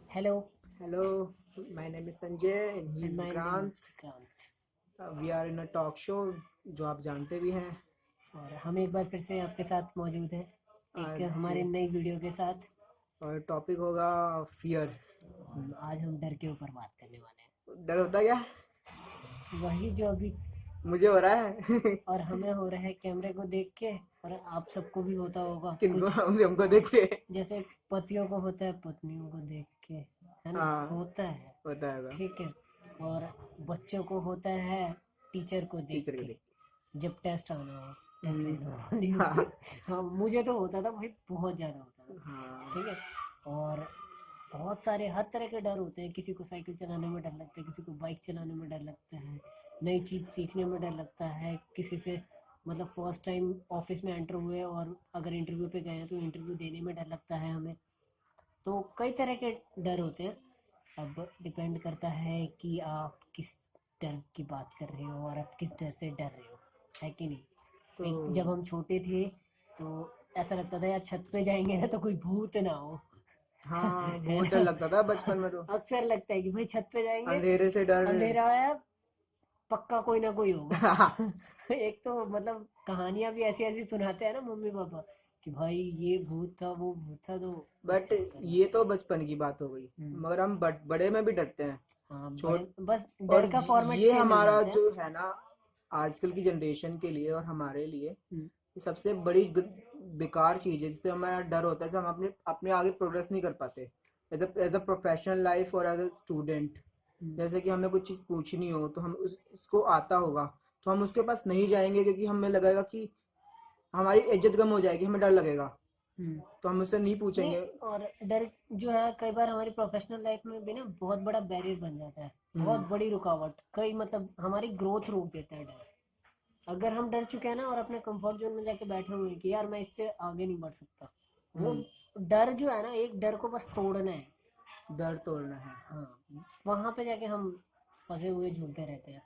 Hello, Hello, my name is Sanjay and he and is my name Vikrant. is Vikrant. We are in a talk show जो आप जानते भी हैं। और हम एक बार फिर से आपके साथ मौजूद हैं एक आज हमारी नई वीडियो के साथ। और टॉपिक होगा फियर। आज हम डर के ऊपर बात करने वाले डर होता क्या? हैं, वही जो अभी मुझे हो रहा है। और हमें हो रहा है कैमरे को देख के, और आप सबको भी होता होगा किनको? कुछ, हमको देखे। जैसे पतियों को होता है पत्नियों को देख के, है ना, हाँ, होता है। होता है। ठीक है। और बच्चों को होता है टीचर को देख टीचर के के, देख। जब टेस्ट आना हो, टेस्ट लेना हो। हाँ हाँ, मुझे तो होता था भाई, बहुत ज़्यादा होता था। हाँ। ठीक है। और बहुत सारे हर तरह के डर होते हैं। किसी को साइकिल चलाने में डर लगता है, किसी को बाइक चलाने में डर लगता है, नई चीज़ सीखने में डर लगता है, किसी से मतलब फर्स्ट टाइम ऑफिस में एंटर हुए और अगर इंटरव्यू पे गए हैं तो इंटरव्यू देने में डर लगता है हमें। तो कई तरह के डर होते हैं। अब डिपेंड करता है कि आप किस डर की बात कर रहे हो और आप किस डर से डर रहे हो, है कि तो नहीं। एक जब हम छोटे थे तो ऐसा लगता था यार छत पे जाएंगे ना तो कोई भूत ना हो। हाँ, है बहुत डर ना। लगता था बचपन में तो। अक्सर लगता है कि भाई छत पे जाएंगे, अंधेरे से डर। अंधेरा है, पक्का कोई ना कोई होगा। एक तो मतलब कहानियां भी ऐसी ऐसी सुनाते हैं ना मम्मी पापा कि भाई ये भूत था वो भूत था, तो इस बट चक्कर में। ये तो बचपन की बात हो गई, हम्म। मगर हम बड़े में भी डरते हैं। हाँ, बड़े छोट बस और डर का फॉर्मेट ये चेंज हो हमारा जाता है। जो है ना, आजकल की जनरेशन के लिए और हमारे लिए हम्म। ये सबसे बड़ी बेकार चीज़ है, जिससे हमें डर होता है, जैसे हम अपने अपने आगे प्रोग्रेस नहीं कर पाते। एज अ प्रोफेशनल लाइफ और एज अ स्टूडेंट, हम्म। जैसे कि हमें कुछ चीज़ पूछनी हो तो हम उसको आता होगा तो हम उसके पास नहीं जाएंगे, क्योंकि हमें लगेगा कि हमारी इज्जत कम हो जाएगी, हमें डर लगेगा, हम्म। तो हम उससे नहीं नहीं, पूछेंगे। और डर जो है कई बार हमारी प्रोफेशनल लाइफ में भी ना बहुत बड़ा बैरियर बन जाता है, बहुत हम्म। बड़ी रुकावट, कई मतलब हमारी ग्रोथ रोक देता है डर। अगर हम डर चुके हैं ना और अपने कंफर्ट जोन में जाके बैठे हुए हैं कि यार मैं इससे आगे नहीं बढ़ सकता, वो हम्म। डर जो है ना, एक डर को बस तोड़ना है। डर तोड़ना है। हाँ, वहां पे जाके हम फंसे हुए झूलते रहते हैं।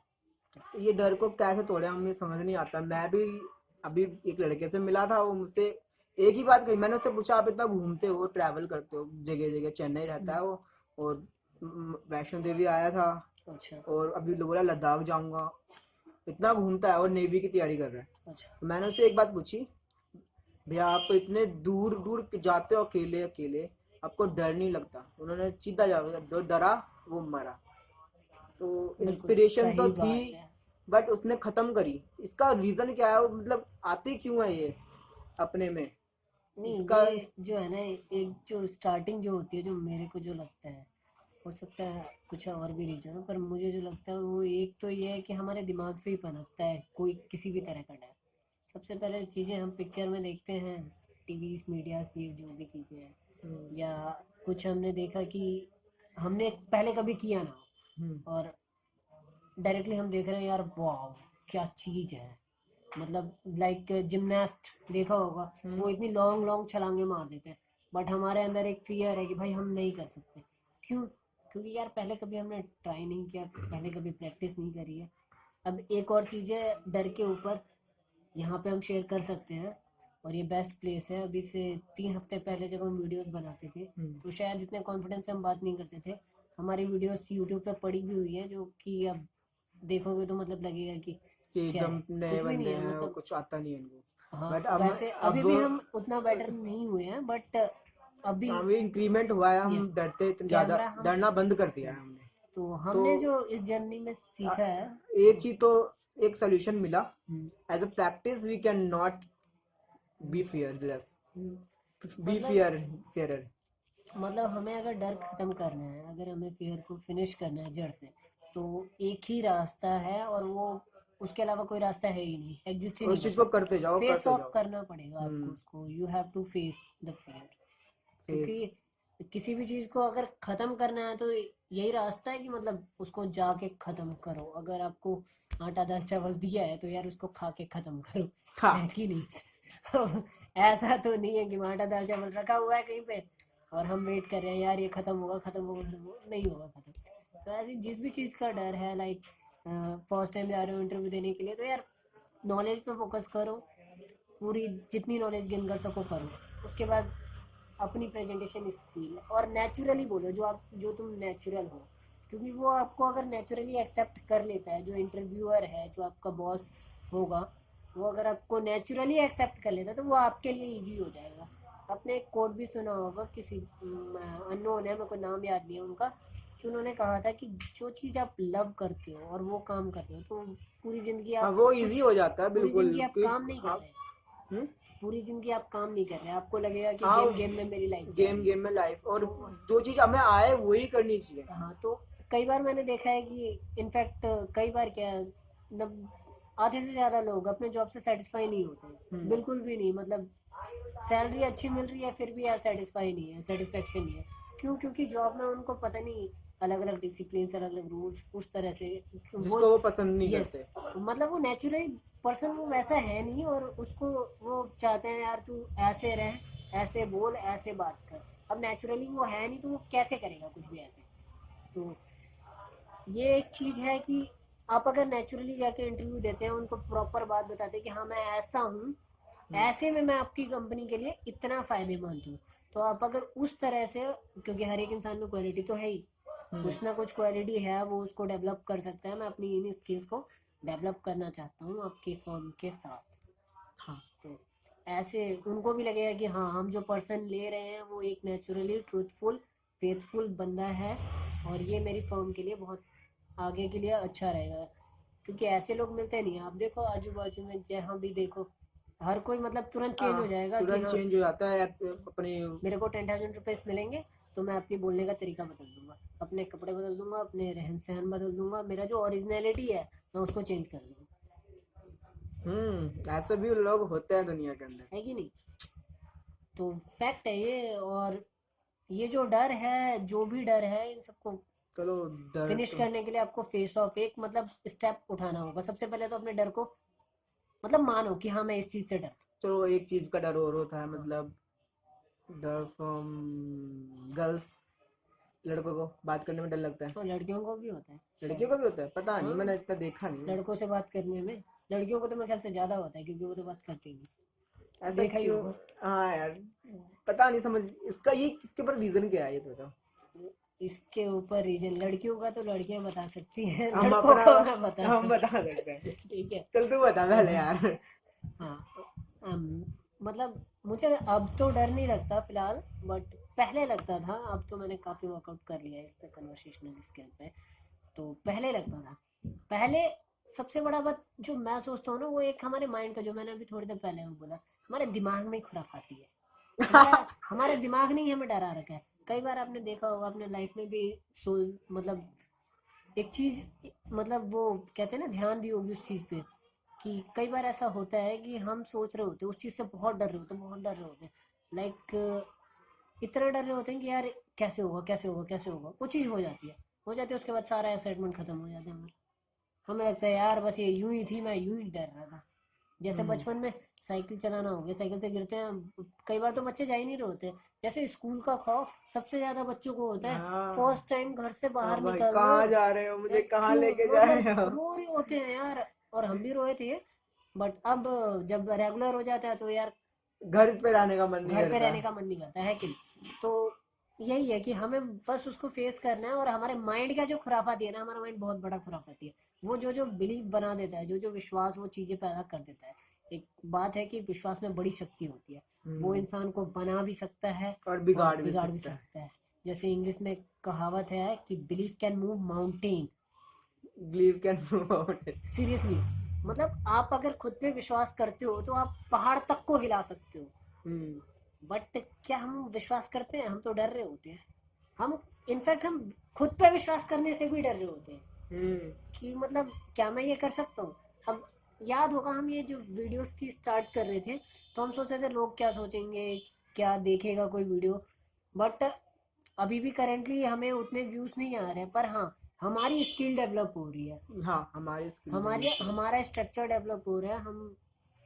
ये डर को कैसे तोड़े, हमें समझ नहीं आता। मैं भी अभी एक लड़के से मिला था, वो मुझसे एक ही बात कही। मैंने उससे पूछा, आप इतना घूमते हो, ट्रैवल करते हो जगह जगह, चेन्नई रहता है वो, और वैष्णो देवी आया था, अच्छा। और अभी बोला लद्दाख जाऊंगा। इतना घूमता है और नेवी की तैयारी कर रहा है। अच्छा। तो मैंने उससे एक बात पूछी, भैया आप इतने दूर दूर जाते हो अकेले अकेले, आपको डर नहीं लगता? उन्होंने सीधा जवाब, जो डरा वो मरा। तो बिल्कुल इंस्पिरेशन तो सही थी, बात है। बट उसने खत्म करी। इसका रीजन क्या है? मतलब आती क्यों है ये अपने में? नहीं, इसका ये जो है ना, एक जो स्टार्टिंग जो होती है, जो मेरे को जो लगता है, हो सकता है कुछ और भी रीजन हो, पर मुझे जो लगता है वो एक तो ये है कि हमारे दिमाग से ही पनपता है कोई किसी भी तरह का डर। सबसे पहले चीज़ें हम पिक्चर में देखते हैं, टीवी मीडिया से जो भी चीज़ें हैं, हम्म। या कुछ हमने देखा कि हमने पहले कभी किया ना हम्म। हो, और डायरेक्टली हम देख रहे हैं यार वाह क्या चीज़ है। मतलब लाइक जिमनास्ट देखा होगा, हम्म। वो इतनी लॉन्ग लॉन्ग छलांगे मार देते हैं, बट हमारे अंदर एक फियर है कि भाई हम नहीं कर सकते। क्यों? क्योंकि यार पहले कभी हमने ट्राई नहीं किया, पहले कभी प्रैक्टिस नहीं करी है। अब एक और चीज़ है डर के ऊपर, यहाँ पे हम शेयर कर सकते हैं, और ये बेस्ट प्लेस है। अभी से 3 हफ्ते पहले जब हम वीडियोस बनाते थे हम्म। तो शायद इतने कॉन्फिडेंस से हम बात नहीं करते थे। हमारी वीडियोस यूट्यूब पे पड़ी भी हुई है, जो कि अब देखोगे तो मतलब लगेगा कि कि क्या एकदम है, नए कुछ भी नहीं बंदे है हैं और मतलब। कुछ आता नहीं है इनको। हाँ, बट वैसे अभी अब भी हम उतना बेटर नहीं हुए हैं, बट अभी अभी इंक्रीमेंट हुआ है। हम यस, डरते इतने ज्यादा, कैमरा हम डरना बंद कर दिया है हमने। तो तो हमने जो इस जर्नी में अ, सीखा है एक चीज तो, एक सोल्यूशन मिला। Hmm, as a practice we can not be fearless, hmm, be मतलब फियरर। हमें अगर डर खत्म करना है, अगर हमें फियर को फिनिश करना है जड़ से, तो एक ही रास्ता है, और वो उसके अलावा कोई रास्ता है ही नहीं, एग्जिस्ट ही नहीं उस चीज को करता। करते जाओ, फेस करते ऑफ जाओ। करना पड़ेगा आपको हम्म। उसको, you have to face the fear. Face. क्योंकि किसी भी चीज को अगर खत्म करना है तो यही रास्ता है कि मतलब उसको जाके खत्म करो। अगर आपको आटा दाल चावल दिया है तो यार उसको खा के खत्म करो, है हाँ। कि नहीं। ऐसा तो नहीं है कि आटा दाल चावल रखा हुआ है कहीं पे और हम वेट कर रहे हैं यार ये खत्म होगा खत्म होगा खत्म होगा, नहीं होगा खत्म। तो ऐसी जिस भी चीज़ का डर है, लाइक फर्स्ट टाइम जा रहे हो इंटरव्यू देने के लिए, तो यार नॉलेज पे फोकस करो, पूरी जितनी नॉलेज गेन कर सको करो। उसके बाद अपनी प्रेजेंटेशन स्किल और नेचुरली बोलो, जो तुम नेचुरल हो, क्योंकि वो आपको अगर नेचुरली एक्सेप्ट कर लेता है, जो इंटरव्यूअर है, जो आपका बॉस होगा, वो अगर आपको नेचुरली एक्सेप्ट कर लेता है तो वो आपके लिए इजी हो जाएगा। आपने एक कोट भी सुना होगा, किसी अननोन है, मेरे को नाम याद नहीं है उनका, कि उन्होंने कहा था कि जो चीज़ आप लव करते हो और वो काम कर रहे हो तो पूरी ज़िंदगी हाँ आप वो कुछ, इजी हो जाता है पूरी बिल्कुल ज़िंदगी आप कि काम नहीं कर आप रहे, हम्म, पूरी ज़िंदगी आप काम नहीं कर रहे, आपको लगेगा कि हाँ गेम गेम में मेरी लाइफ जा गेम रही है। गेम में लाइफ, और तो जो चीज हमें आए वही करनी चाहिए। हाँ, तो कई बार मैंने देखा है कि इनफैक्ट कई बार क्या है, मतलब आधे से ज़्यादा लोग अपने जॉब से सेटिस्फाई नहीं होते, हम्म, बिल्कुल भी नहीं, मतलब सैलरी अच्छी मिल रही है फिर भी यार सेटिस्फाई नहीं है, सेटिस्फेक्शन नहीं है। क्यों? क्योंकि जॉब में उनको पता नहीं, अलग अलग डिसिप्लिन, अलग अलग रूल्स, उस तरह से वो, जिसको वो पसंद नहीं यस, करते। मतलब वो नेचुरली पर्सन वो वैसा है नहीं, और उसको वो चाहते हैं यार तू ऐसे रह, ऐसे बोल, ऐसे बात कर। अब नेचुरली वो है नहीं तो वो कैसे करेगा कुछ भी ऐसे। तो ये एक चीज़ है कि आप अगर नेचुरली जाके इंटरव्यू देते हैं, उनको प्रॉपर बात बताते हैं कि हाँ मैं ऐसा हूँ, हम्म, ऐसे में मैं आपकी कंपनी के लिए इतना फायदेमंद हूँ, तो आप अगर उस तरह से, क्योंकि हर एक इंसान में क्वालिटी तो है ही, हम्म, कुछ ना कुछ क्वालिटी है, वो उसको डेवलप कर सकता है। मैं अपनी इन स्किल्स को डेवलप करना चाहता हूँ आपकी फर्म के साथ। हाँ, तो ऐसे उनको भी लगेगा कि हाँ, हम जो पर्सन ले रहे हैं वो एक नेचुरली ट्रूथफुल, फेथफुल बंदा है, और ये मेरी फर्म के लिए बहुत आगे के लिए अच्छा रहेगा। क्योंकि ऐसे लोग मिलते नहीं हैं, आप देखो आजू बाजू में जहाँ भी देखो, हर कोई मतलब तुरंत चेंज हो हाँ जाएगा कि तुरंत हाँ चेंज हो जाता है अपने। मेरे को 10,000 रुपीज़ मिलेंगे तो मैं अपनी बोलने का तरीका बदल दूंगा, अपने कपड़े बदल दूंगा, अपने रहन सहन बदल दूंगा, मेरा जो ओरिजिनलिटी है मैं उसको चेंज कर दूंगा। ऐसे भी लोग होते हैं दुनिया के अंदर। है कि नहीं? तो फैक्ट है ये। और ये जो डर है, जो भी डर है, इन सबको चलो, डर फिनिश तो, करने के लिए आपको फेस ऑफ एक मतलब स्टेप उठाना होगा। सबसे पहले तो अपने डर को मतलब मानो कि हाँ मैं इस चीज़ से डर, चलो एक चीज का डर और होता है, हाँ, मतलब डर फ्रॉम गर्ल्स, लड़कों को बात करने में डर लगता है। तो लड़कियों को भी होता है लड़कियों शायद। को भी होता है, पता नहीं, हाँ, मैंने इतना देखा नहीं है। लड़कों से बात करने में लड़कियों को तो मेरे ख्याल से ज़्यादा होता है, क्योंकि वो तो बात करती ही नहीं, ऐसा देखा ही क्यों? होगा। हाँ यार, पता नहीं समझ इसका, ये इसके ऊपर रीजन क्या है ये तो बताओ। इसके ऊपर रीजन लड़कियों का तो लड़कियां बता सकती हैं, हम लड़कों अपना को मैं बता हम बता सकता सकते हैं। हूँ। ठीक है। चल तू बता तो पहले यार। हाँ, मतलब मुझे अब तो डर नहीं लगता फिलहाल, बट पहले लगता था। अब तो मैंने काफ़ी वर्कआउट कर लिया है इस पे, कन्वर्सेशनल स्किल पे। तो पहले लगता था, पहले सबसे बड़ा बात जो मैं सोचता हूँ ना, वो एक हमारे माइंड का, जो मैंने अभी थोड़ी देर पहले वो बोला, हमारे दिमाग में ही खुराफाती है। हमारा दिमाग नहीं हमें डरा रखा है। कई बार आपने देखा होगा अपने लाइफ में भी, सो मतलब एक चीज, मतलब वो कहते हैं ना, ध्यान दी होगी उस चीज पे, कि कई बार ऐसा होता है कि हम सोच रहे होते हैं उस चीज से, बहुत डर रहे होते हैं, बहुत डर रहे होते हैं, लाइक इतना डर रहे होते हैं कि यार कैसे होगा, कैसे होगा, कैसे होगा, वो चीज़ हो जाती है, हो जाती है, उसके बाद सारा एक्साइटमेंट खत्म हो जाता है हमारा। हमें लगता है यार बस ये यूं ही थी, मैं यूं ही डर रहा था। जैसे हम्म, बचपन में साइकिल चलाना हो गया, साइकिल से गिरते हैं, कई बार तो बच्चे जा ही नहीं रहे होते। जैसे स्कूल का खौफ सबसे ज्यादा बच्चों को होता है, हाँ फर्स्ट टाइम घर से हाँ बाहर भाई, निकलना। कहाँ जा रहे हो, मुझे यार कहाँ क्यों, लेके जा मतलब रहे हो। रो रहे होते हैं यार, और हम भी रोए थे। बट अब जब रेगुलर हो जाता है तो यार घर पे रहने का मन नहीं घर पे करता। रहने का मन नहीं करता है कि नहीं? तो यही है कि हमें बस उसको फेस करना है, और हमारे माइंड का जो खुराफाती है ना, हमारा माइंड बहुत बड़ा खुराफाती है। वो जो जो बिलीव बना देता है, जो जो विश्वास वो चीज़ें पैदा कर देता है। एक बात है कि विश्वास में बड़ी शक्ति होती है, वो हम्म, इंसान को बना भी सकता है और और बिगाड़ भी बिगाड़ भी सकता है। सकता है। जैसे इंग्लिश में कहावत है कि belief can move mountain. Believe can move out. Seriously, मतलब आप अगर खुद पे विश्वास करते हो तो आप पहाड़ तक को हिला सकते हो। हम्म, बट क्या हम विश्वास करते हैं? हम तो डर रहे होते हैं। हम इनफैक्ट हम खुद पे विश्वास करने से भी डर रहे होते हैं हम्म, कि मतलब क्या मैं ये कर सकता हूँ। अब याद होगा हम ये जो वीडियोस की स्टार्ट कर रहे थे, तो हम सोच रहे थे लोग क्या सोचेंगे, क्या देखेगा कोई वीडियो। बट अभी भी करेंटली हमें उतने व्यूज नहीं आ रहे हैं, पर हाँ हमारी स्किल डेवलप हो रही है, हाँ हमारी स्किल हमारे डेवलप हुई। हमारा स्ट्रक्चर डेवलप हो रहा है, हम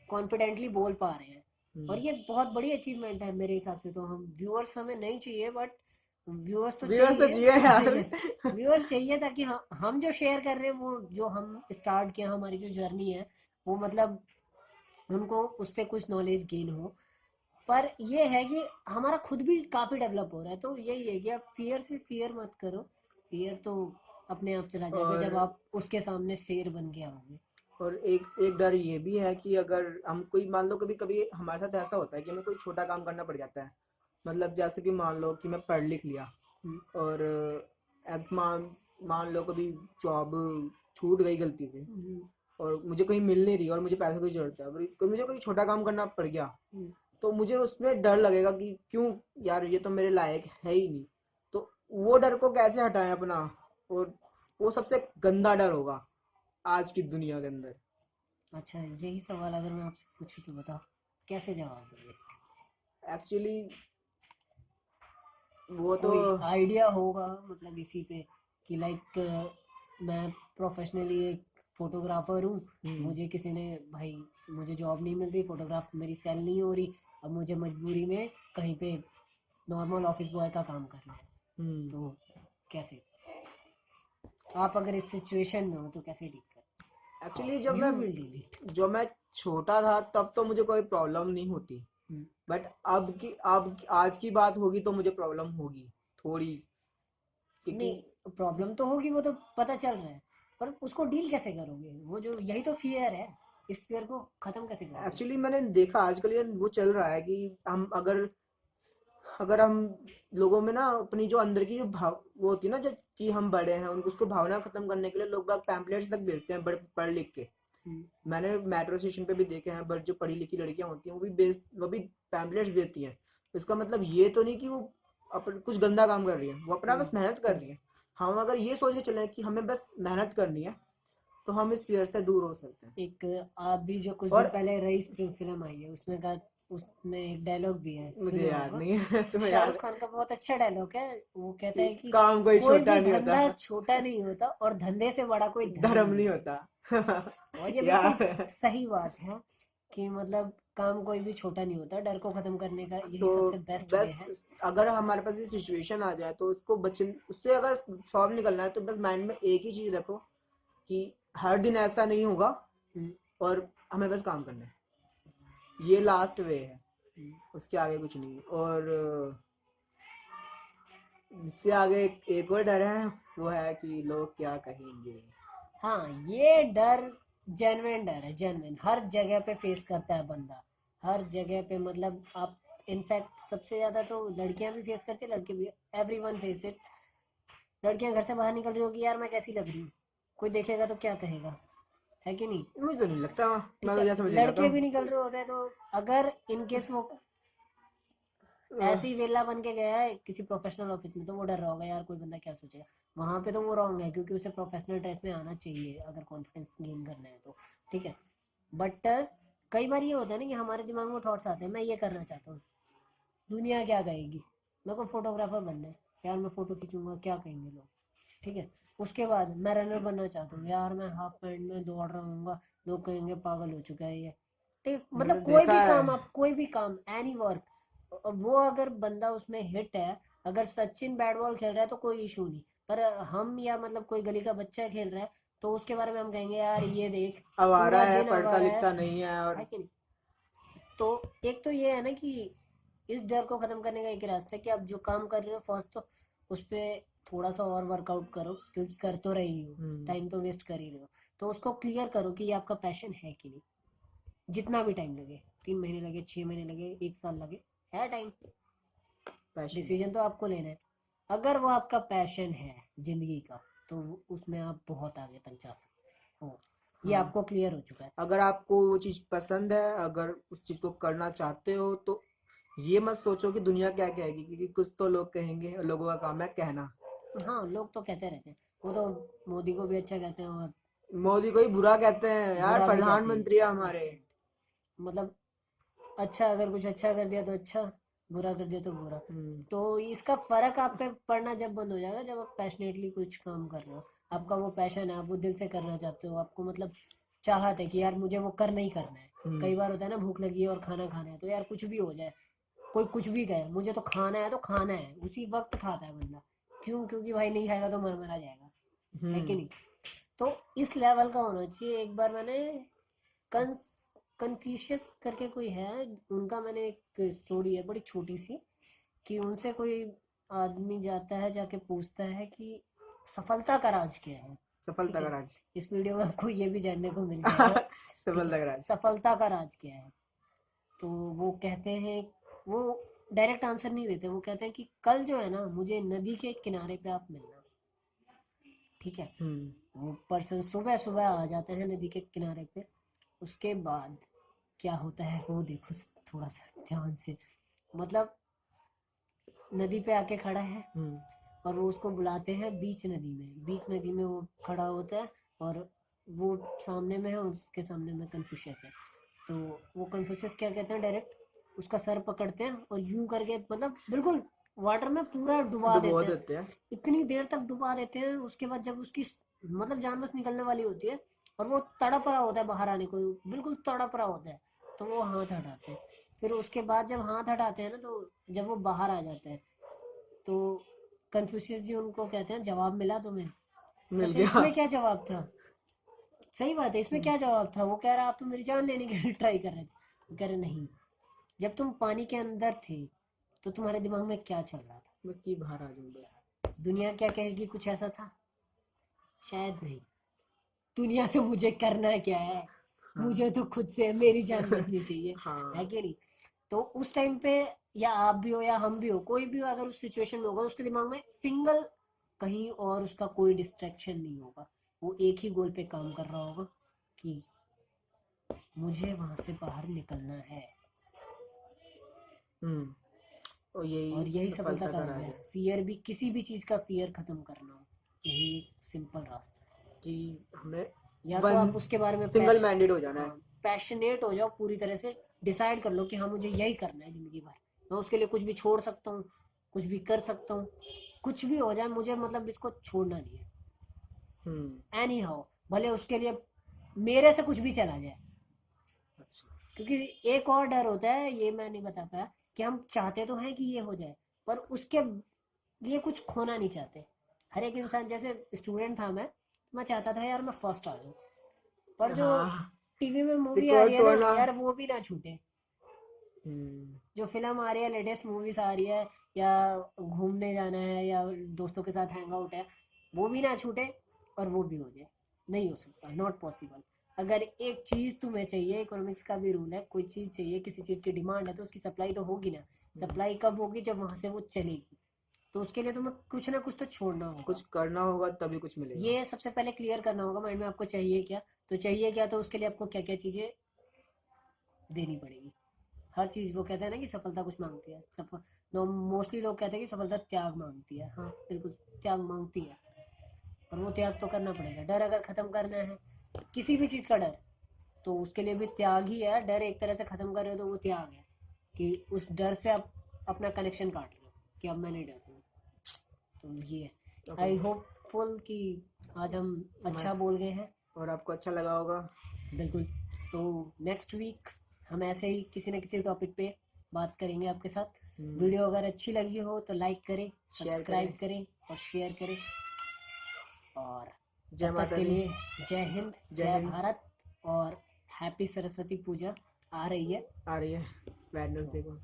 कॉन्फिडेंटली बोल पा रहे हैं। और हम्म, ये बहुत बड़ी अचीवमेंट है मेरे हिसाब से। तो हम व्यूअर्स हमें नहीं चाहिए, बट व्यूअर्स तो व्यूअर्स तो चाहिए। चाहिए यार। यस, व्यूअर्स चाहिए, ताकि हम जो शेयर कर रहे हैं, वो जो हम स्टार्ट किया, हमारी जो जर्नी है, वो मतलब उनको उससे कुछ नॉलेज गेन हो। पर ये है कि हमारा खुद भी काफी डेवलप हो रहा है, तो यही है कि आप फियर से फियर मत करो। फियर तो अपने आप चला जाएगा जब और आप उसके सामने शेर बन के आओगे। और एक एक डर ये भी है कि अगर हम कोई मान लो कभी कभी हमारे साथ ऐसा होता है कि हमें कोई छोटा काम करना पड़ जाता है, मतलब जैसे कि मान लो कि मैं पढ़ लिख लिया हम्म, और मान मान लो कभी जॉब छूट गई गलती से हम्म, और मुझे कहीं मिल नहीं रही और मुझे पैसे की जरूरत है, अगर कोई मुझे कोई छोटा काम करना पड़ गया हम्म। तो मुझे उसमें डर लगेगा कि क्यों यार, ये तो मेरे लायक है ही नहीं। तो वो डर को कैसे हटाएं अपना, और वो सबसे गंदा डर होगा आज की दुनिया के अंदर। अच्छा, यही सवाल अगर मैं आपसे पूछूं तो बताओ कैसे जवाब दोगे इसका? एक्चुअली वो तो कोई आइडिया होगा मतलब इसी पे कि लाइक मैं प्रोफेशनली एक फोटोग्राफर हूँ, हम्म मुझे किसी ने भाई मुझे जॉब नहीं मिल रही, फोटोग्राफ मेरी सेल नहीं हो रही, अब मुझे मजबूरी में कहीं पे नॉर्मल ऑफिस बॉय का काम करना है, हम्म तो कैसे आप अगर इस सिचुएशन में हो तो कैसे डील कर? Actually you will deal it. जब मैं छोटा था तब तो मुझे कोई प्रॉब्लम नहीं होती, बट अब आज की बात होगी तो मुझे प्रॉब्लम होगी थोड़ी, क्योंकि नहीं, प्रॉब्लम तो होगी, वो तो पता चल रहा है, पर उसको डील कैसे करोगे? वो जो यही तो फियर है, इस फियर को खत्म कैसे करोगे? एक्चुअली मैंने देखा आजकल ये वो चल रहा है कि हम अगर अगर हम लोगों में ना अपनी जो अंदर की जो भाव वो होती है ना, जो कि हम बड़े हैं, उनको उसको भावना खत्म करने के लिए लोग बाग पैम्पलेट्स तक भेजते हैं बड़े पढ़ लिख के। हम्म, मैंने मेट्रो स्टेशन पे भी देखे हैं, बट जो पढ़ी लिखी लड़कियां होती हैं वो भी पैम्पलेट्स देती हैं। इसका मतलब ये तो नहीं कि वो अपन कुछ गंदा काम कर रही है, वो अपना बस हम्म। मेहनत कर रही है। हम अगर ये सोच के चले कि हमें बस मेहनत करनी है तो हम इस फियर से दूर हो सकते हैं। एक आप भी जो कुछ दिन और पहले रईस फिल्म आई है, उसमें का उसमें एक डायलॉग भी है, मुझे सुना याद होगा। नहीं है तुम्हें याद शाहरुख है खान का बहुत अच्छा डायलॉग है, वो कहता कि है कि काम कोई कोई छोटा भी नहीं होता, धंधा छोटा नहीं होता और धंधे से बड़ा कोई धर्म धर्म नहीं नहीं होता। होता। और ये बिल्कुल याद है। सही बात है कि मतलब काम कोई भी छोटा नहीं होता, डर को खत्म करने का यही तो सबसे बेस्ट वे बस है। अगर हमारे पास ये सिचुएशन आ जाए तो उसको बचन उससे अगर सॉल्व निकलना है तो बस माइंड में एक ही चीज रखो कि हर दिन ऐसा नहीं होगा हम्म, और हमें बस काम करना है। ये लास्ट वे है, हम्म। उसके आगे कुछ नहीं। और इससे आगे एक और डर है, वो है कि लोग क्या कहेंगे। हाँ, ये डर जेन्युइन डर है, जेन्युइन हर जगह पे फेस करता है बंदा, हर जगह पे मतलब आप इनफैक्ट सबसे ज्यादा तो लड़कियां भी फेस करती है, लड़के भी, एवरीवन फेस इट। लड़कियां घर से बाहर निकल रही होगी, यार मैं कैसी लग रही हूँ, कोई देखेगा तो क्या कहेगा, है कि नहीं? मुझे तो नहीं लगता, मैं ठीक तो है, जैसे मुझे जाता लड़के भी हूँ। निकल रहे होते हैं, तो अगर इनकेस वो ऐसे ही वेला बन के गया है किसी प्रोफेशनल ऑफिस में, तो वो डर रहा होगा यार कोई बंदा क्या सोचेगा। वहां पे तो वो रॉन्ग है, क्योंकि उसे प्रोफेशनल ड्रेस में आना चाहिए अगर कॉन्फिडेंस गेन करना है तो। ठीक है, बट कई बार ये होता है ना कि हमारे दिमाग में थॉट्स आते हैं, मैं ये करना चाहता हूँ, दुनिया क्या कहेगी, मेरे को फोटोग्राफर बनना है, यार मैं फोटो खींचूंगा क्या कहेंगे लोग। ठीक है, उसके बाद मैं रनर बनना चाहता हूँ, यार मैं हाफ पैंट में दौड़ रहा हूँ, लोग कहेंगे पागल हो चुका है ये। ठीक, मैंने मतलब कोई देखा भी है। काम, आप कोई भी काम, एनी वर्क, वो अगर बंदा उसमें हिट है, अगर सचिन बैट बॉल खेल रहा है तो कोई इशू नहीं, पर हम या मतलब कोई गली का बच्चा खेल रहा है तो उसके बारे में हम कहेंगे यार ये देख, आवारा पूरा है, दिन पढ़ता आवारा लिखता नहीं है। है और कि नहीं? तो एक तो ये है ना कि इस डर को खत्म करने का एक रास्ता है कि आप जो काम कर रहे हो फर्स्ट तो उस पर थोड़ा सा और वर्कआउट करो, क्योंकि कर तो रही हो, हम्म, टाइम तो वेस्ट कर ही रहे हो, तो उसको क्लियर करो कि ये आपका पैशन है कि नहीं। जितना भी टाइम लगे, 3 महीने लगे, 6 महीने लगे, 1 साल लगे, है टाइम, पैशन। डिसीजन तो आपको लेना है। अगर वो आपका पैशन है जिंदगी का, तो उसमें आप बहुत आगे तक जा सकते हो, ये हाँ, आपको क्लियर हो चुका है। अगर आपको वो चीज पसंद है, अगर उस चीज को करना चाहते हो तो ये मत सोचो कि दुनिया क्या कहेगी, क्योंकि कुछ तो लोग कहेंगे और लोगों का काम है कहना। हाँ, लोग तो कहते रहते हैं, वो तो मोदी को भी अच्छा कहते हैं और मोदी को ही बुरा कहते हैं यार, बुरा भी कहते हैं। प्रधानमंत्री है हमारे। इंस्टेंट मतलब अच्छा, अगर कुछ अच्छा कर दिया तो अच्छा, बुरा कर दिया तो बुरा। हम्म तो इसका फर्क आप पे पड़ना जब बंद हो जाएगा, जब आप पैशनेटली कुछ काम कर रहे हो, आपका वो पैशन है, आप वो दिल से करना चाहते हो, आपको मतलब चाहत है कि यार मुझे वो करना ही करना है। हम्म कई बार होता है ना, भूख लगी है और खाना खाना है, तो यार कुछ भी हो जाए, कोई कुछ भी कहे, मुझे तो खाना है तो खाना है, उसी वक्त खाता है बंदा। क्यों? क्योंकि भाई नहीं खाएगा तो मर मरा जाएगा, है कि हम्म नहीं? तो इस लेवल का होना चाहिए। एक बार मैंने कंस कन्फ्यूशियस करके कोई है, उनका मैंने एक स्टोरी है बड़ी छोटी सी, कि उनसे कोई आदमी जाता है, जाके पूछता है कि सफलता का राज क्या है। ठीक सफलता का है, राज। इस वीडियो में आपको ये भी जानने को मिल जाएगा। ठीक सफलता है, का राज। सफलता का राज क्या है। तो वो कहते हैं, वो डायरेक्ट आंसर नहीं देते, वो कहते हैं कि कल जो है ना, मुझे नदी के किनारे पे आप मिलना। ठीक है, वो पर्सन सुबह सुबह आ जाते हैं नदी के किनारे पे। उसके बाद क्या होता है वो देखो थोड़ा सा ध्यान से। मतलब नदी पे आके खड़ा है, और वो उसको बुलाते हैं बीच नदी में। बीच नदी में वो खड़ा होता है, और वो सामने में है और उसके सामने में कन्फ्यूशियस है। तो वो कन्फ्यूशियस क्या कहते हैं, डायरेक्ट उसका सर पकड़ते हैं और यूं करके, मतलब बिल्कुल वाटर में पूरा डुबा डुबो देते हैं। देते हैं। इतनी देर तक डुबा देते हैं, उसके बाद जब उसकी मतलब जान बस निकलने वाली होती है, और वो तड़प रहा होता है बाहर आने को, बिल्कुल तड़प रहा होता है, तो वो हाथ हटाते हैं। फिर उसके बाद जब हाथ हटाते हैं ना, तो जब वो बाहर आ जाते हैं, तो कन्फ्यूशियस जी उनको कहते हैं, जवाब मिला तुम्हें। मिल कहते हैं, गया। इसमें क्या जवाब था। सही बात है, इसमें क्या जवाब था। वो कह रहा आप तो मेरी जान लेने के लिए ट्राई कर रहे थे। वो कह रहे नहीं, जब तुम पानी के अंदर थे तो तुम्हारे दिमाग में क्या चल रहा था। बस कि बाहर आ जाऊं बस। दुनिया क्या कहेगी, कुछ ऐसा था। शायद नहीं। दुनिया से मुझे करना क्या है, हाँ। मुझे तो खुद से मेरी जान बचनी चाहिए। है हाँ। कि नहीं। तो उस टाइम पे, या आप भी हो या हम भी हो, कोई भी हो, अगर उस सिचुएशन में होगा, उसके दिमाग में सिंगल, कहीं और उसका कोई डिस्ट्रैक्शन नहीं होगा। वो एक ही गोल पे काम कर रहा होगा कि मुझे वहां से बाहर निकलना है। और यही और यही सफलता सफलता का का राज राज है। है। फियर भी, किसी भी चीज का फियर खत्म करना हो, यही एक सिंपल रास्ता है। कि हमें या तो वन आप उसके बारे में सिंगल माइंडेड हो जाना है। पैशनेट हो जाओ, पूरी तरह से डिसाइड कर लो कि हाँ मुझे यही करना है जिंदगी भर। मैं उसके लिए कुछ भी छोड़ सकता हूँ, कुछ भी कर सकता हूँ, कुछ भी हो जाए, मुझे मतलब इसको छोड़ना नहीं है। हम्म। एनी हाउ, भले उसके लिए मेरे से कुछ भी चला जाए। अच्छा। क्योंकि एक और डर होता है, ये मैं नहीं बता पाया, कि हम चाहते तो हैं कि ये हो जाए, पर उसके लिए कुछ खोना नहीं चाहते। हर एक इंसान, जैसे स्टूडेंट था मैं चाहता था यार मैं फर्स्ट आ जाऊँ, पर जो हाँ। टीवी में मूवी आ रिकॉर्ड रही है ना तोड़ना। यार, वो भी ना छूटे। हम्म। जो फिल्म आ रही है, लेटेस्ट मूवीज आ रही है, या घूमने जाना है, या दोस्तों के साथ हैंग आउट है, वो भी ना छूटे, और वो भी हो जाए। नहीं हो सकता, नॉट पॉसिबल। अगर एक चीज तुम्हें चाहिए, इकोनॉमिक्स का भी रूल है, कोई चीज चाहिए, किसी चीज की डिमांड है, तो उसकी सप्लाई तो होगी ना। सप्लाई कब होगी, जब वहां से वो चलेगी। तो उसके लिए तुम्हें कुछ ना कुछ तो छोड़ना होगा। कुछ करना होगा तभी कुछ मिलेगा। ये सबसे पहले क्लियर करना होगा माइंड में, आपको चाहिए क्या। तो चाहिए क्या, तो उसके लिए आपको क्या क्या चीजें देनी पड़ेगी। हर चीज, वो कहते हैं ना कि सफलता कुछ मांगती है। मोस्टली लोग कहते हैं कि सफलता त्याग मांगती है। हाँ बिल्कुल, त्याग मांगती है, पर वो त्याग तो करना पड़ेगा। डर अगर खत्म करना है, किसी भी चीज का डर, तो उसके लिए भी त्याग ही है। डर एक तरह से खत्म कर रहे हो तो वो त्याग है, कि उस डर से आप अपना कनेक्शन काट लो, कि अब मैं नहीं डरता। तो ये है। ओके। आई होपफुल कि आज हम अच्छा बोल गए हैं। और आपको अच्छा लगा होगा। बिल्कुल। तो नेक्स्ट वीक हम ऐसे ही किसी न किसी टॉपिक पे बात करेंगे आपके साथ। वीडियो अगर अच्छी लगी हो तो लाइक करें, शेयर सब्सक्राइब करें। करें और शेयर करें। और जय तब तक माता के दी। लिए जय हिंद, जय जय हिंद। भारत। और हैप्पी सरस्वती पूजा आ रही है। आ रही है तो वेडनेसडे को।